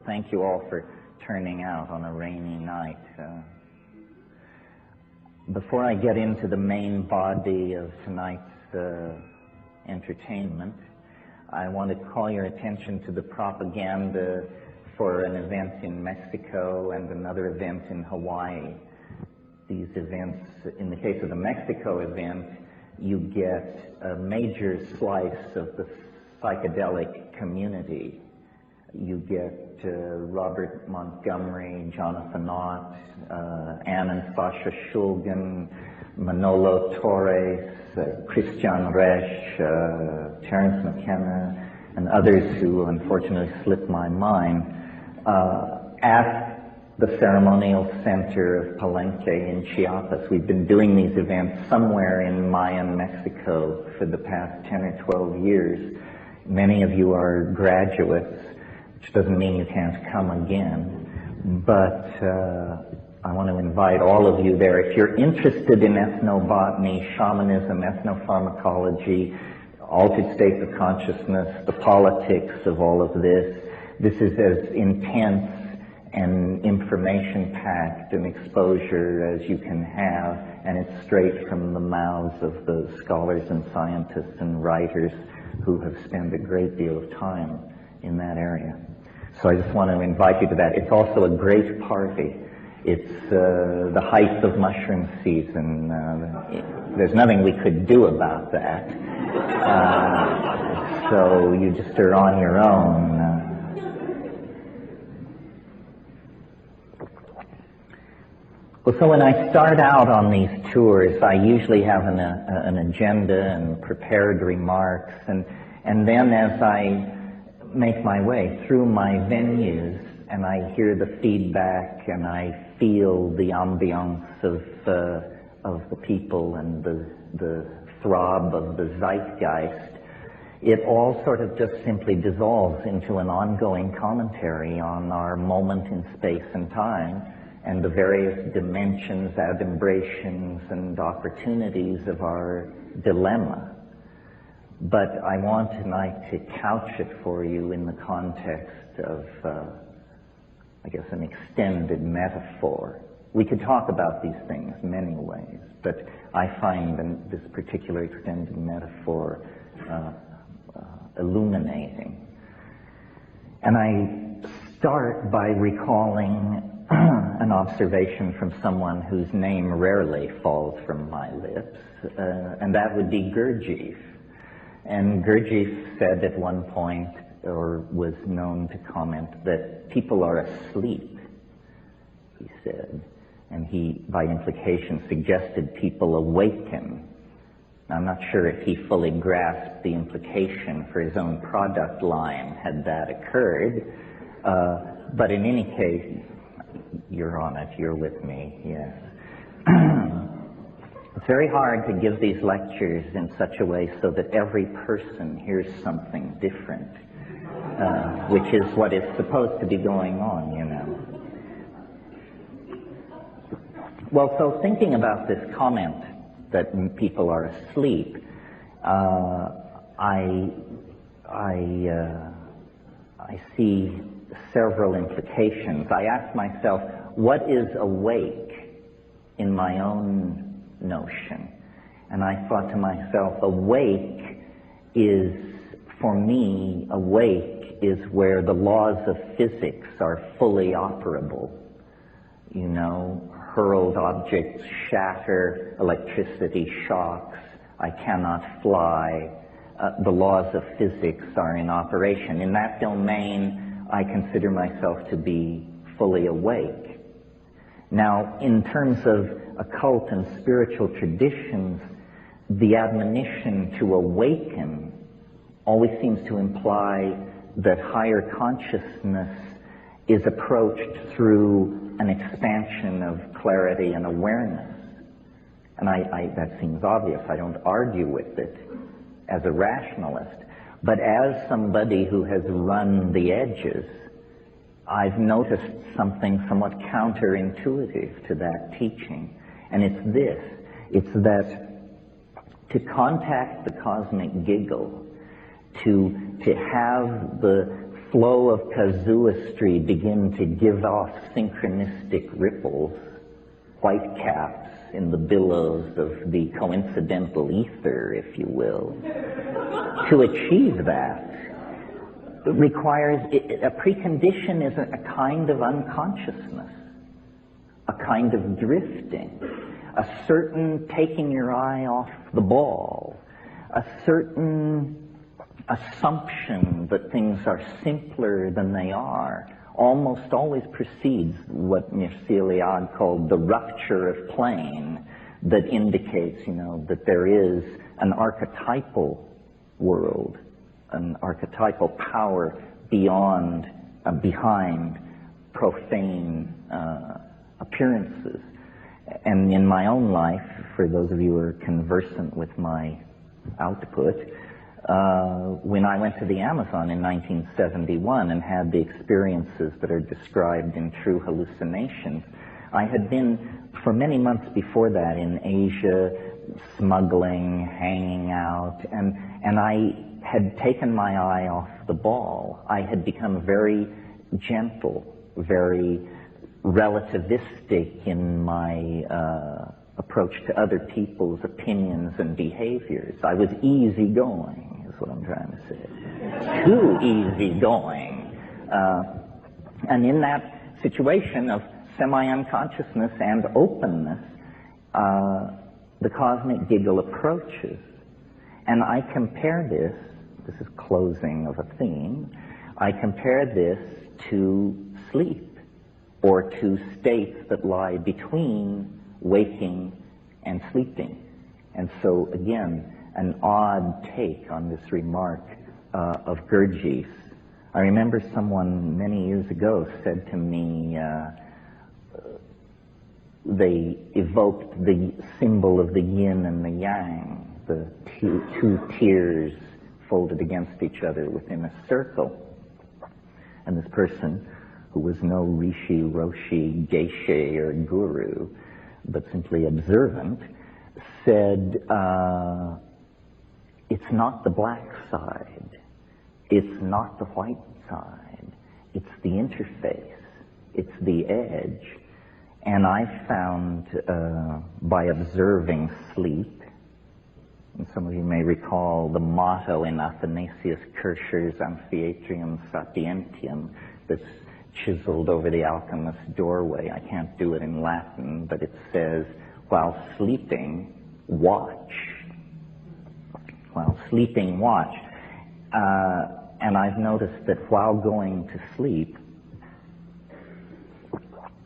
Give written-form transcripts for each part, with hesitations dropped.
Thank you all for turning out on a rainy night. Before I get into the main body of tonight's entertainment, I want to call your attention to the propaganda for an event in Mexico and another event in Hawaii. These events, in the case of the Mexico event, you get a major slice of the psychedelic community. You get Robert Montgomery, Jonathan Ott, Ann and Sasha Shulgin, Manolo Torres, Christian Resch, Terence McKenna, and others who unfortunately slipped my mind, at the ceremonial center of Palenque in Chiapas. We've been doing these events somewhere in Mayan Mexico for the past 10 or 12 years. Many of you are graduates, which doesn't mean you can't come again, but I want to invite all of you there. If you're interested in ethnobotany, shamanism, ethnopharmacology, altered states of consciousness, the politics of all of this, this is as intense and information-packed an exposure as you can have, and it's straight from the mouths of the scholars and scientists and writers who have spent a great deal of time in that area. So I just want to invite you to that. It's also a great party. It's the height of mushroom season. There's nothing we could do about that. So you just are on your own. Well, so when I start out on these tours, I usually have an agenda and prepared remarks, and then as I make my way through my venues and I hear the feedback and I feel the ambiance of the people and the throb of the zeitgeist, it all sort of just simply dissolves into an ongoing commentary on our moment in space and time and the various dimensions, adumbrations, and opportunities of our dilemma. But I want tonight to couch it for you in the context of, I guess, an extended metaphor. We could talk about these things many ways, but I find this particular extended metaphor illuminating. And I start by recalling an observation from someone whose name rarely falls from my lips, and that would be Gurdjieff. And Gurdjieff said at one point, or was known to comment, that people are asleep, he said. And he, by implication, suggested people awaken. Now, I'm not sure if he fully grasped the implication for his own product line had that occurred, but in any case, you're on it, you're with me, yes. It's very hard to give these lectures in such a way so that every person hears something different, which is what is supposed to be going on, you know. Well, so thinking about this comment that people are asleep, I see several implications. I ask myself, what is awake in my own notion? And I thought to myself, awake is, for me, awake is where the laws of physics are fully operable. You know, hurled objects shatter, electricity shocks, I cannot fly. The laws of physics are in operation. In that domain, I consider myself to be fully awake. Now, in terms of occult and spiritual traditions, the admonition to awaken always seems to imply that higher consciousness is approached through an expansion of clarity and awareness. And that seems obvious. I don't argue with it as a rationalist. But as somebody who has run the edges, I've noticed something somewhat counterintuitive to that teaching. And it's this. It's that to contact the cosmic giggle, to have the flow of casuistry begin to give off synchronistic ripples, white caps in the billows of the coincidental ether, if you will. To achieve that requires, a precondition is a kind of unconsciousness, a kind of drifting, a certain taking your eye off the ball, a certain assumption that things are simpler than they are, almost always precedes what Mircea called the rupture of plane, that indicates, that there is an archetypal world, an archetypal power beyond, behind profane appearances. And in my own life, for those of you who are conversant with my output, when I went to the Amazon in 1971 and had the experiences that are described in True Hallucinations, I had been, for many months before that, in Asia, smuggling, hanging out, and I had taken my eye off the ball. I had become very gentle, very relativistic in my approach to other people's opinions and behaviors. I was easygoing, is what I'm trying to say. Too easygoing. And in that situation of semi-unconsciousness and openness, the cosmic giggle approaches. And I compare this is closing of a theme, I compare this to sleep, or to states that lie between waking and sleeping. And so, again, an odd take on this remark of Gurdjieff's. I remember someone many years ago said to me, they evoked the symbol of the yin and the yang, the two tears folded against each other within a circle. And this person, who was no rishi, roshi, geshe, or guru, but simply observant, said, it's not the black side, it's not the white side, it's the interface, it's the edge. And I found, by observing sleep, and some of you may recall the motto in Athanasius Kircher's Amphiatrium Sapientium that's chiseled over the alchemist's doorway. I can't do it in Latin, but it says, while sleeping, watch. While sleeping, watch. And I've noticed that while going to sleep,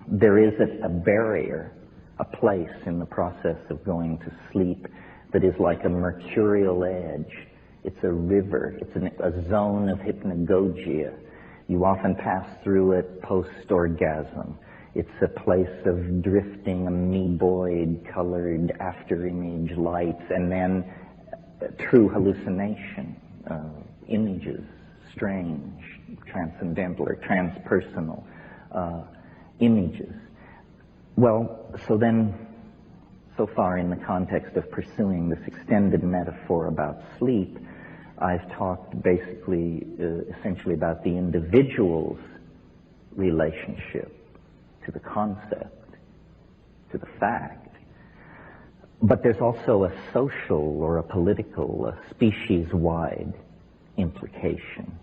there is a barrier, a place in the process of going to sleep that is like a mercurial edge. It's a river. It's a zone of hypnagogia. You often pass through it post-orgasm. It's a place of drifting amoeboid colored after-image lights, and then true hallucination, images, strange, transcendental or transpersonal images. Well, so far in the context of pursuing this extended metaphor about sleep, I've talked basically, essentially about the individual's relationship to the concept, to the fact. But there's also a social or a political, a species-wide implication.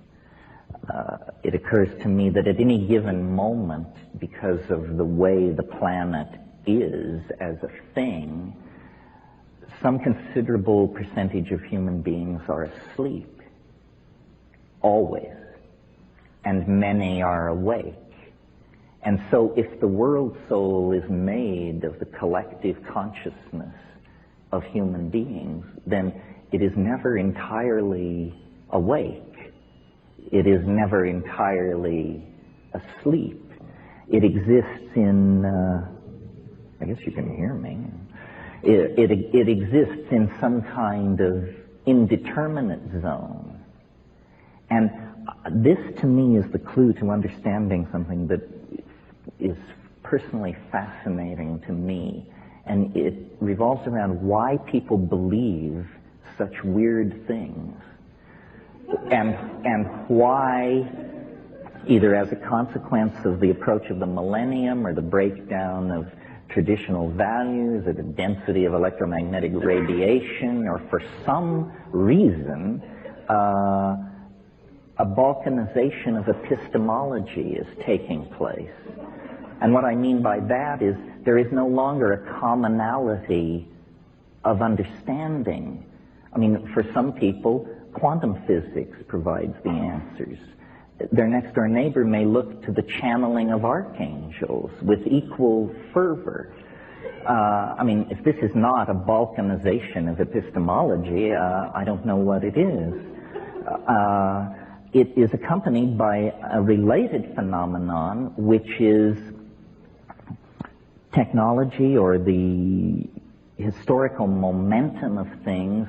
It occurs to me that at any given moment, because of the way the planet is as a thing, some considerable percentage of human beings are asleep, always, and many are awake. And so if the world soul is made of the collective consciousness of human beings, then it is never entirely awake. It is never entirely asleep. It exists in, I guess you can hear me. It exists in some kind of indeterminate zone. And this, to me, is the clue to understanding something that is personally fascinating to me. And it revolves around why people believe such weird things. And why either as a consequence of the approach of the millennium or the breakdown of traditional values or the density of electromagnetic radiation, or for some reason, a balkanization of epistemology is taking place. And what I mean by that is there is no longer a commonality of understanding. I mean, for some people, quantum physics provides the answers. Their next-door neighbor may look to the channeling of archangels with equal fervor. I mean, if this is not a balkanization of epistemology, I don't know what it is. It is accompanied by a related phenomenon, which is technology, or the historical momentum of things,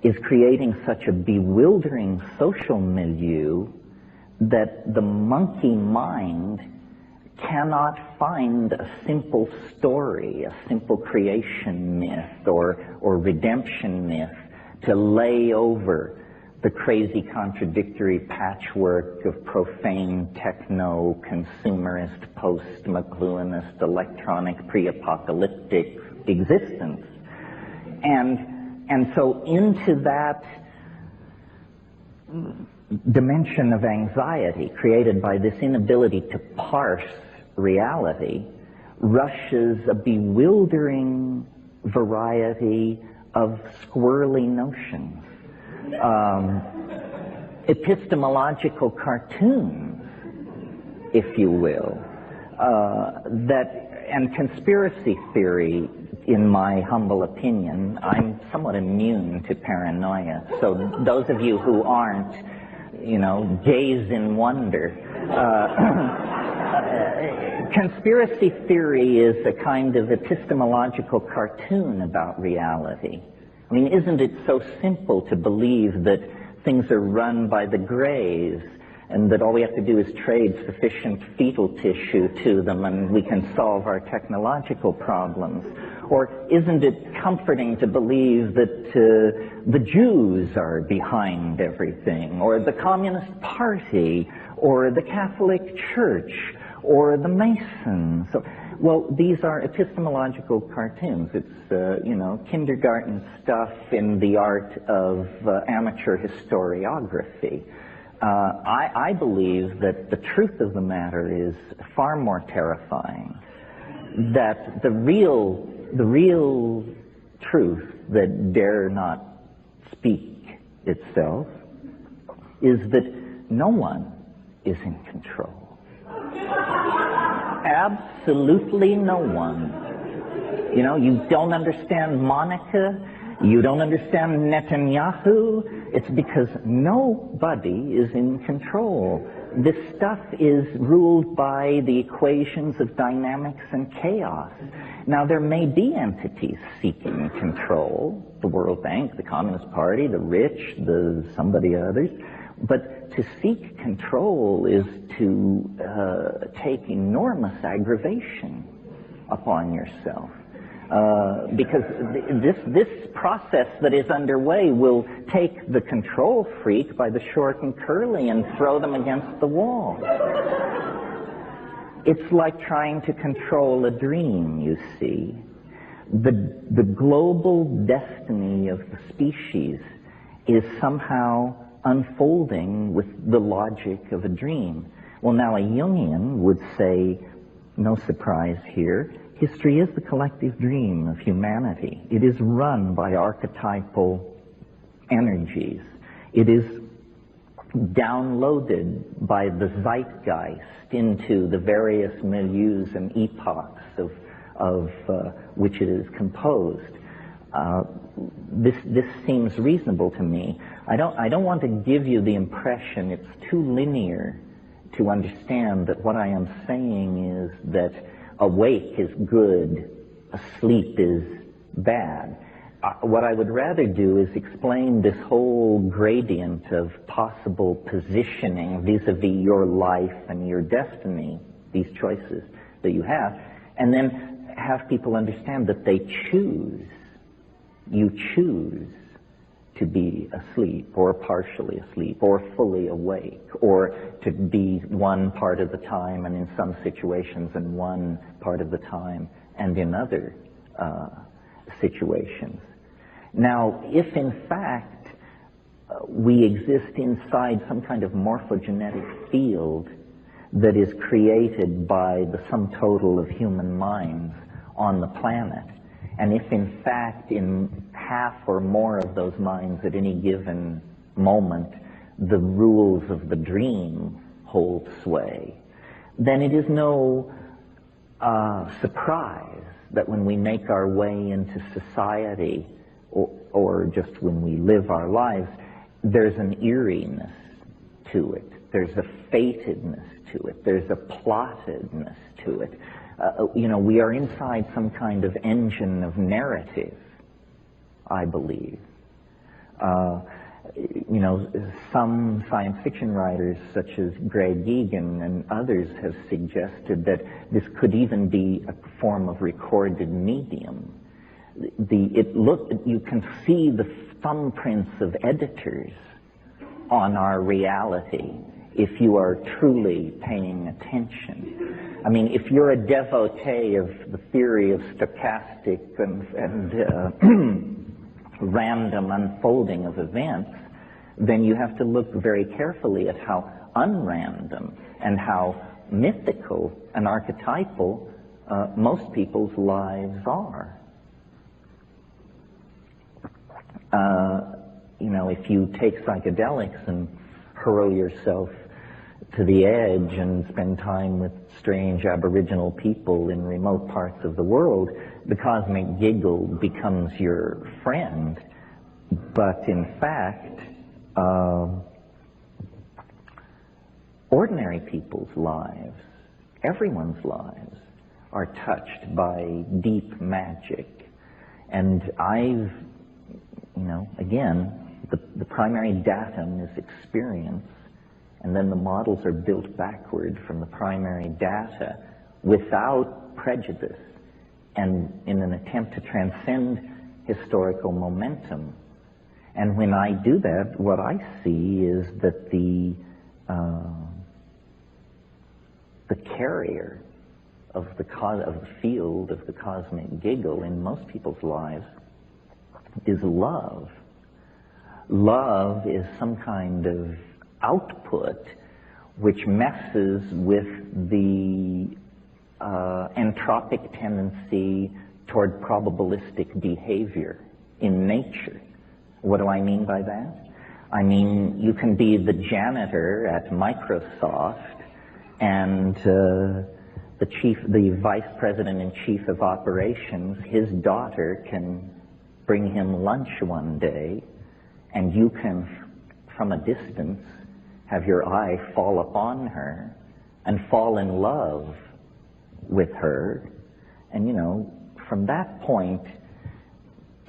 is creating such a bewildering social milieu that the monkey mind cannot find a simple story, a simple creation myth or redemption myth to lay over the crazy contradictory patchwork of profane techno-consumerist, post-McLuhanist, electronic, pre-apocalyptic existence. And so into that dimension of anxiety created by this inability to parse reality rushes a bewildering variety of squirrely notions. Epistemological cartoons, if you will, and conspiracy theory, in my humble opinion. I'm somewhat immune to paranoia, so those of you who aren't, gaze in wonder. Conspiracy theory is a kind of epistemological cartoon about reality. I mean, isn't it so simple to believe that things are run by the Greys and that all we have to do is trade sufficient fetal tissue to them and we can solve our technological problems? Or isn't it comforting to believe that the Jews are behind everything, or the Communist Party, or the Catholic Church, or the Masons? Well, these are epistemological cartoons. It's, kindergarten stuff in the art of amateur historiography. I believe that the truth of the matter is far more terrifying. That the real truth that dare not speak itself is that no one is in control. Absolutely no one. You don't understand Monica, you don't understand Netanyahu. It's because nobody is in control. This stuff is ruled by the equations of dynamics and chaos. Now, there may be entities seeking control, the World Bank, the Communist Party, the rich, somebody others, but to seek control is to take enormous aggravation upon yourself. Because this process that is underway will take the control freak by the short and curly and throw them against the wall. It's like trying to control a dream, you see. The global destiny of the species is somehow unfolding with the logic of a dream. Well, now a Jungian would say, no surprise here, history is the collective dream of humanity. It is run by archetypal energies. It is downloaded by the zeitgeist into the various milieus and epochs of which it is composed. This seems reasonable to me. I don't want to give you the impression it's too linear to understand that what I am saying is that awake is good, asleep is bad. What I would rather do is explain this whole gradient of possible positioning vis-a-vis your life and your destiny, these choices that you have, and then have people understand that they choose. You choose to be asleep or partially asleep or fully awake, or to be one part of the time and in some situations and one part of the time and in other situations. Now, if in fact we exist inside some kind of morphogenetic field that is created by the sum total of human minds on the planet, and if in fact in half or more of those minds at any given moment the rules of the dream hold sway, then it is no surprise that when we make our way into society, or just when we live our lives, there's an eeriness to it, there's a fatedness to it, there's a plottedness to it. We are inside some kind of engine of narrative, I believe. Some science fiction writers, such as Greg Egan and others, have suggested that this could even be a form of recorded medium. You can see the thumbprints of editors on our reality if you are truly paying attention. I mean, if you're a devotee of the theory of stochastic and random unfolding of events, then you have to look very carefully at how unrandom and how mythical and archetypal most people's lives are. If you take psychedelics and hurl yourself to the edge and spend time with strange Aboriginal people in remote parts of the world, the cosmic giggle becomes your friend. But in fact, ordinary people's lives, everyone's lives, are touched by deep magic. And again, the primary datum is experience, and then the models are built backward from the primary data without prejudice and in an attempt to transcend historical momentum. And when I do that, what I see is that the carrier of the field of the cosmic giggle in most people's lives is love. Love is some kind of output which messes with the entropic tendency toward probabilistic behavior in nature. What do I mean by that? I mean, you can be the janitor at Microsoft and the vice president and chief of operations, his daughter can bring him lunch one day, and you can, from a distance, have your eye fall upon her and fall in love with her. And from that point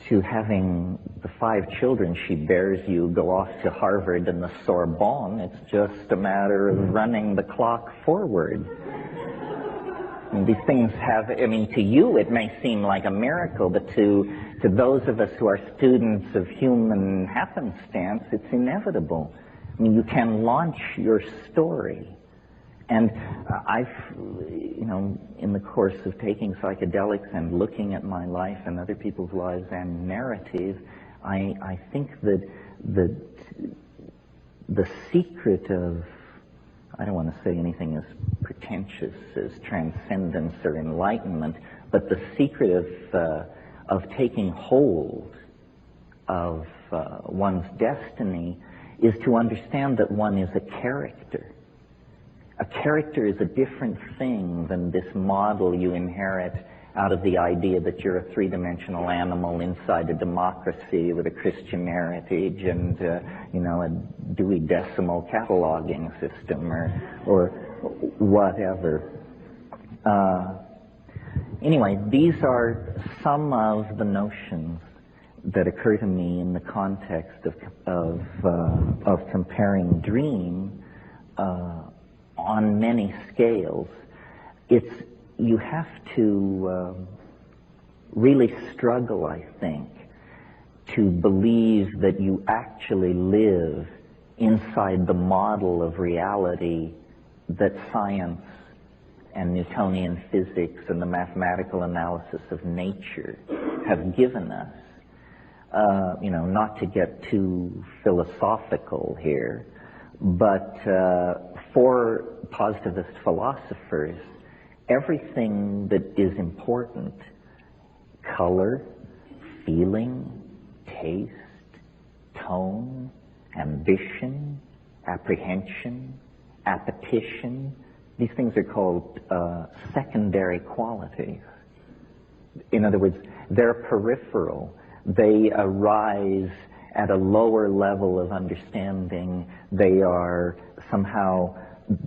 to having the 5 children she bears you go off to Harvard and the Sorbonne, it's just a matter of running the clock forward. And these things to you it may seem like a miracle, but to those of us who are students of human happenstance, it's inevitable. I mean, you can launch your story. And I've, in the course of taking psychedelics and looking at my life and other people's lives and narrative, I think that the secret of, I don't want to say anything as pretentious as transcendence or enlightenment, but the secret of taking hold of one's destiny is to understand that one is a character. A character is a different thing than this model you inherit out of the idea that you're a three-dimensional animal inside a democracy with a Christian heritage and, a Dewey Decimal cataloging system or whatever. Anyway, these are some of the notions that occur to me in the context of comparing dream on many scales. You have to really struggle, I think, to believe that you actually live inside the model of reality that science and Newtonian physics and the mathematical analysis of nature have given us. Not to get too philosophical here, but for positivist philosophers, everything that is important, color, feeling, taste, tone, ambition, apprehension, appetition, these things are called secondary qualities. In other words, they're peripheral. They arise at a lower level of understanding. They are somehow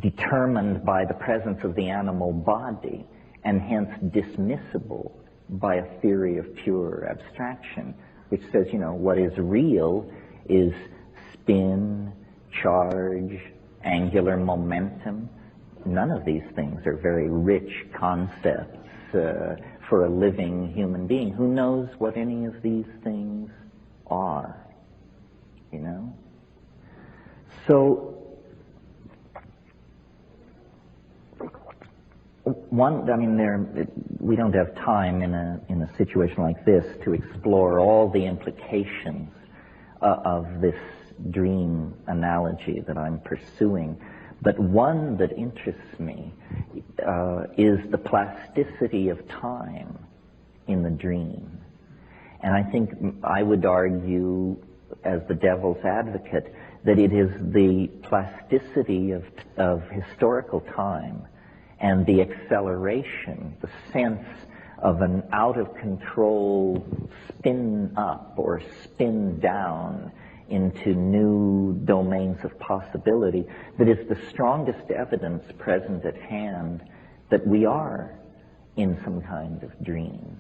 determined by the presence of the animal body and hence dismissible by a theory of pure abstraction, which says, what is real is spin, charge, angular momentum. None of these things are very rich concepts for a living human being. Who knows what any of these things are, So, we don't have time in a situation like this to explore all the implications of this dream analogy that I'm pursuing. But one that interests me is the plasticity of time in the dream. And I think I would argue, as the devil's advocate, that it is the plasticity of historical time and the acceleration, the sense of an out-of-control spin up or spin down into new domains of possibility that is the strongest evidence present at hand that we are in some kind of dream.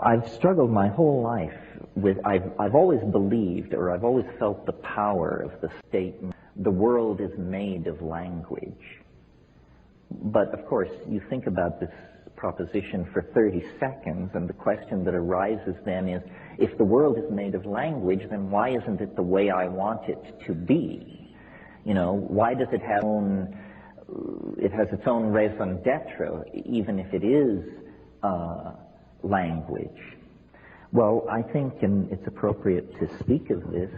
I've struggled my whole life with, I've always believed, or I've always felt the power of the statement, the world is made of language. But of course, you think about this proposition for 30 seconds, and the question that arises then is, if the world is made of language, then why isn't it the way I want it to be? Why does it have it has its own raison d'etre, even if it is language? Well, I think it's appropriate to speak of this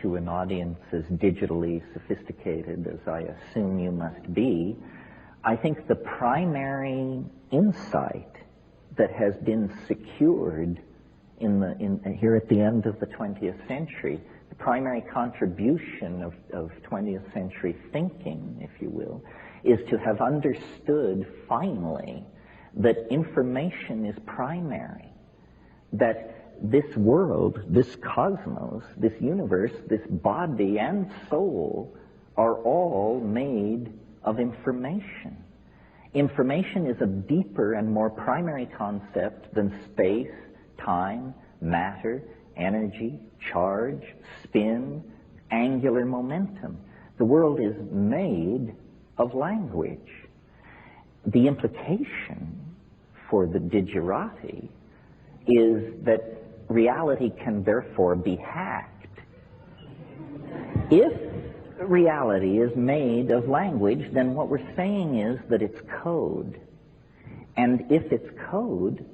to an audience as digitally sophisticated as I assume you must be. I think the primary insight that has been secured here at the end of the 20th century, the primary contribution of 20th century thinking, if you will, is to have understood finally that information is primary, that this world, this cosmos, this universe, this body and soul are all made of information. Information is a deeper and more primary concept than space, time, matter, energy, charge, spin, angular momentum. The world is made of language. The implication for the digerati is that reality can therefore be hacked. If reality is made of language, then what we're saying is that it's code. And if it's code,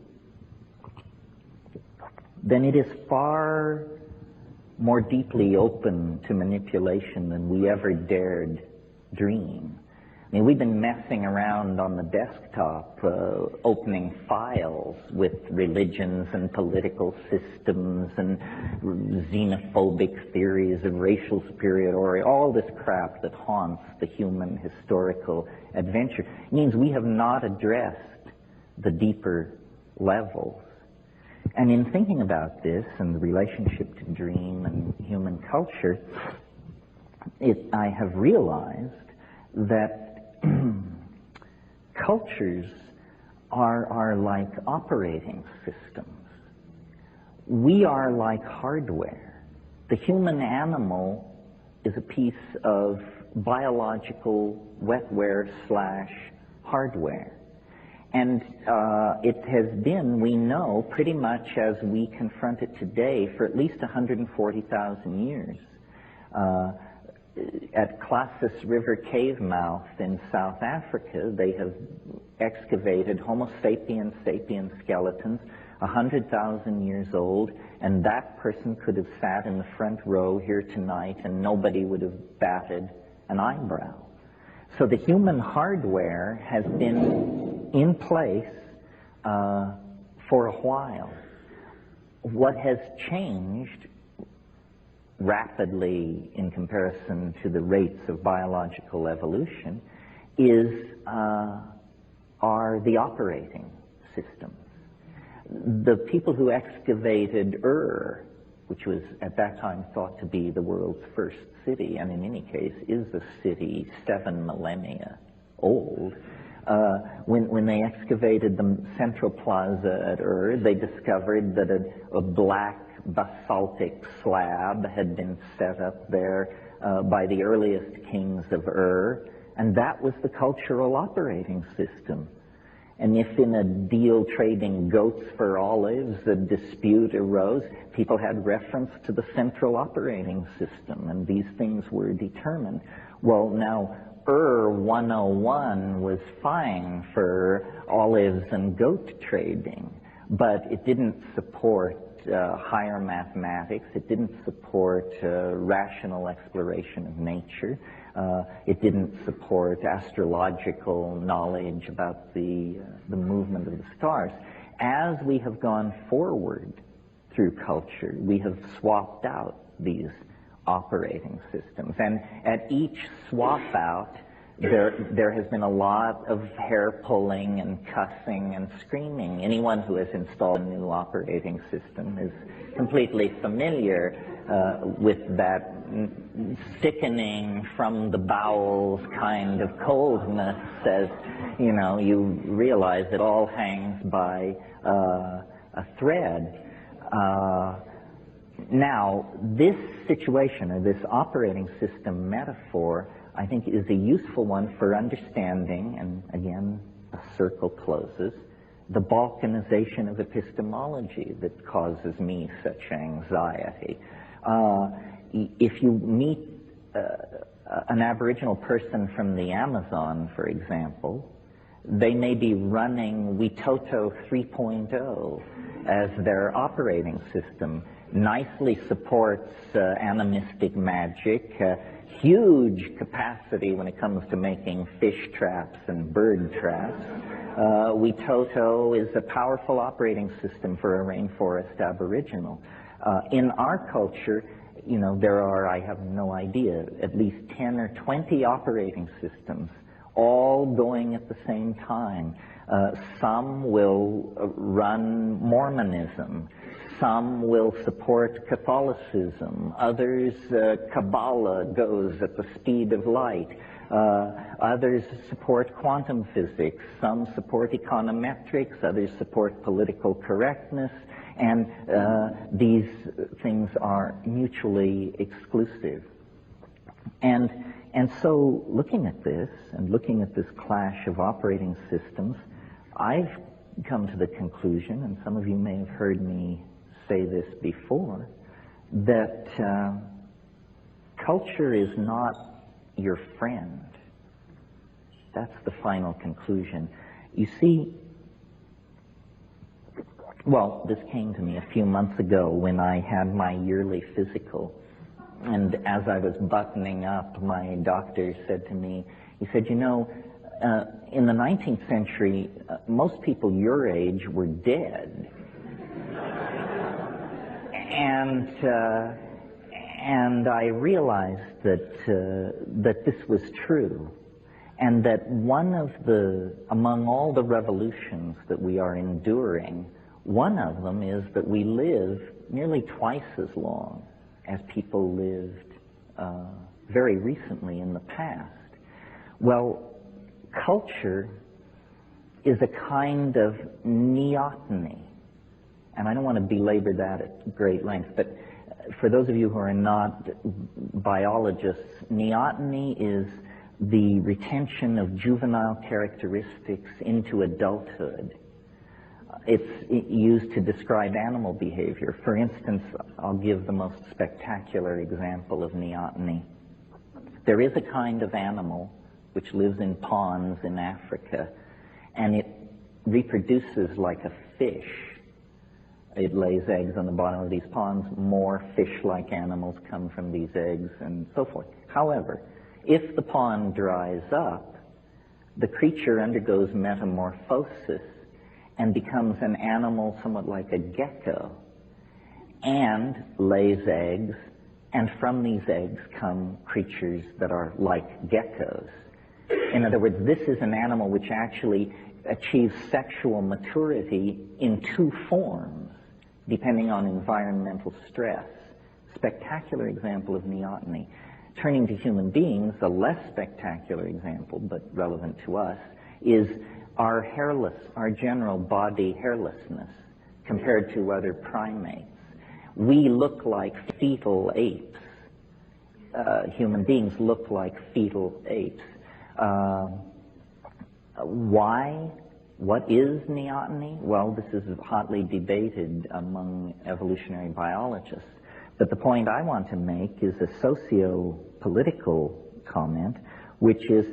then it is far more deeply open to manipulation than we ever dared dream. I mean, we've been messing around on the desktop, opening files with religions and political systems and xenophobic theories of racial superiority, all this crap that haunts the human historical adventure. It means we have not addressed the deeper levels. And in thinking about this and the relationship to dream and human culture, I have realized that cultures are like operating systems. We are like hardware. The human animal is a piece of biological wetware / hardware. And it has been, we know, pretty much as we confront it today for at least 140,000 years. At Klassus River cave mouth in South Africa, they have excavated Homo sapiens sapiens skeletons 100,000 years old, and that person could have sat in the front row here tonight and nobody would have batted an eyebrow. So the human hardware has been in place for a while. What has changed rapidly in comparison to the rates of biological evolution are the operating systems. The people who excavated which was at that time thought to be the world's first city, and in any case is a city 7 millennia old, when they excavated the central plaza at they discovered that a black basaltic slab had been set up there by the earliest kings of and that was the cultural operating system. And if in a deal trading goats for olives a dispute arose, people had reference to the central operating system, and these things were determined. Well, now, 101 was fine for olives and goat trading, but it didn't support higher mathematics. It didn't support rational exploration of nature. It didn't support astrological knowledge about the movement of the stars. As we have gone forward through culture, we have swapped out these operating systems. And at each swap out, there has been a lot of hair pulling and cussing and screaming. Anyone who has installed a new operating system is completely familiar with that sickening from the bowels kind of coldness, as you realize it all hangs by a thread. Now, this situation, or this operating system metaphor, I think is a useful one for understanding, and again, a circle closes, the balkanization of epistemology that causes me such anxiety. If you meet an Aboriginal person from the Amazon, for example, they may be running Witoto 3.0 as their operating system. Nicely supports animistic magic, huge capacity when it comes to making fish traps and bird traps. Witoto is a powerful operating system for a rainforest aboriginal. In our culture, there are, I have no idea, at least 10 or 20 operating systems, all going at the same time. Some will run Mormonism. Some will support Catholicism. Others, Kabbalah goes at the speed of light. Others support quantum physics. Some support econometrics. Others support political correctness. And these things are mutually exclusive. And so looking at this, and looking at this clash of operating systems, I've come to the conclusion, and some of you may have heard me say this before, that culture is not your friend. That's the final conclusion. You see, well, this came to me a few months ago when I had my yearly physical, and as I was buttoning up, my doctor said to me, he said, in the 19th century, most people your age were dead. And I realized that this was true, and that among all the revolutions that we are enduring, one of them is that we live nearly twice as long as people lived very recently in the past. Well, culture is a kind of neoteny. And I don't want to belabor that at great length, but for those of you who are not biologists, neoteny is the retention of juvenile characteristics into adulthood. It's used to describe animal behavior. For instance, I'll give the most spectacular example of neoteny. There is a kind of animal which lives in ponds in Africa, and it reproduces like a fish. It lays eggs on the bottom of these ponds. More fish-like animals come from these eggs, and so forth. However, if the pond dries up, the creature undergoes metamorphosis and becomes an animal somewhat like a gecko, and lays eggs, and from these eggs come creatures that are like geckos. In other words, this is an animal which actually achieves sexual maturity in two forms, depending on environmental stress. Spectacular example of neoteny. Turning to human beings, a less spectacular example, but relevant to us, is our general body hairlessness compared to other primates. We look like fetal apes. Human beings look like fetal apes. Why? What is neoteny? Well, this is hotly debated among evolutionary biologists. But the point I want to make is a socio-political comment, which is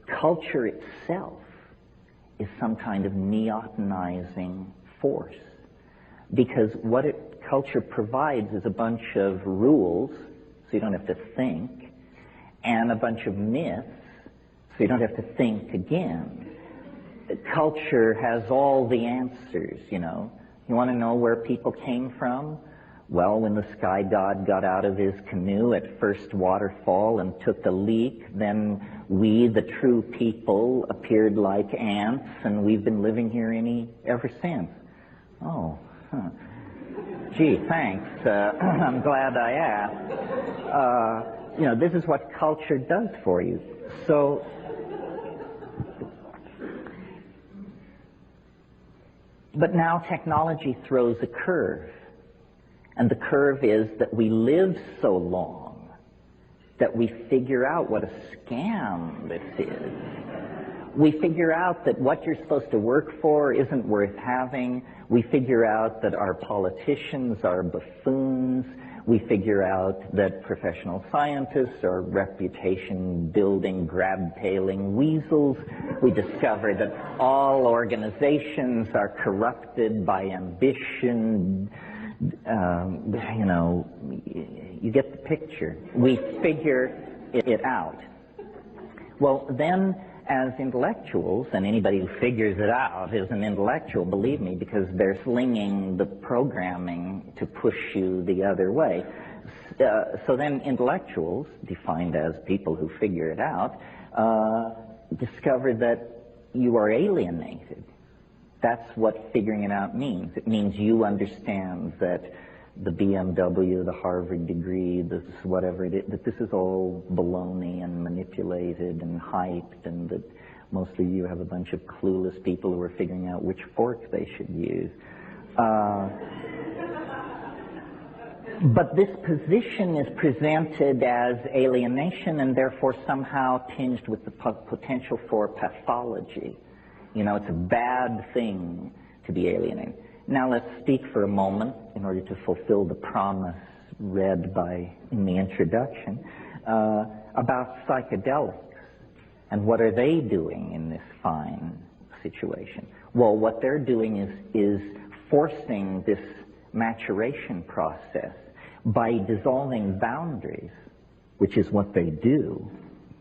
culture itself is some kind of neotenizing force. Because what culture provides is a bunch of rules, so you don't have to think, and a bunch of myths, so you don't have to think again. Culture has all the answers, you know. You want to know where people came from? Well, when the sky god got out of his canoe at first waterfall and took a leak, then we, the true people, appeared like ants, and we've been living here ever since. Oh, huh. Gee, thanks. I'm glad I asked. You know, this is what culture does for you. So, but now technology throws a curve. And the curve is that we live so long that we figure out what a scam this is. We figure out that what you're supposed to work for isn't worth having. We figure out that our politicians are buffoons. We figure out that professional scientists are reputation-building, grab-tailing weasels. We discover that all organizations are corrupted by ambition. You know, you get the picture. We figure it out. Well, then, as intellectuals, and anybody who figures it out is an intellectual, believe me, because they're slinging the programming to push you the other way. So then intellectuals, defined as people who figure it out, discover that you are alienated. That's what figuring it out means. It means you understand that the BMW, the Harvard degree, this whatever it is, that this is all baloney and manipulated and hyped, and that mostly you have a bunch of clueless people who are figuring out which fork they should use. But this position is presented as alienation and therefore somehow tinged with the potential for pathology. You know, it's a bad thing to be alienated. Now let's speak for a moment, in order to fulfill the promise read in the introduction, about psychedelics. And what are they doing in this fine situation? Well, what they're doing is forcing this maturation process by dissolving boundaries, which is what they do.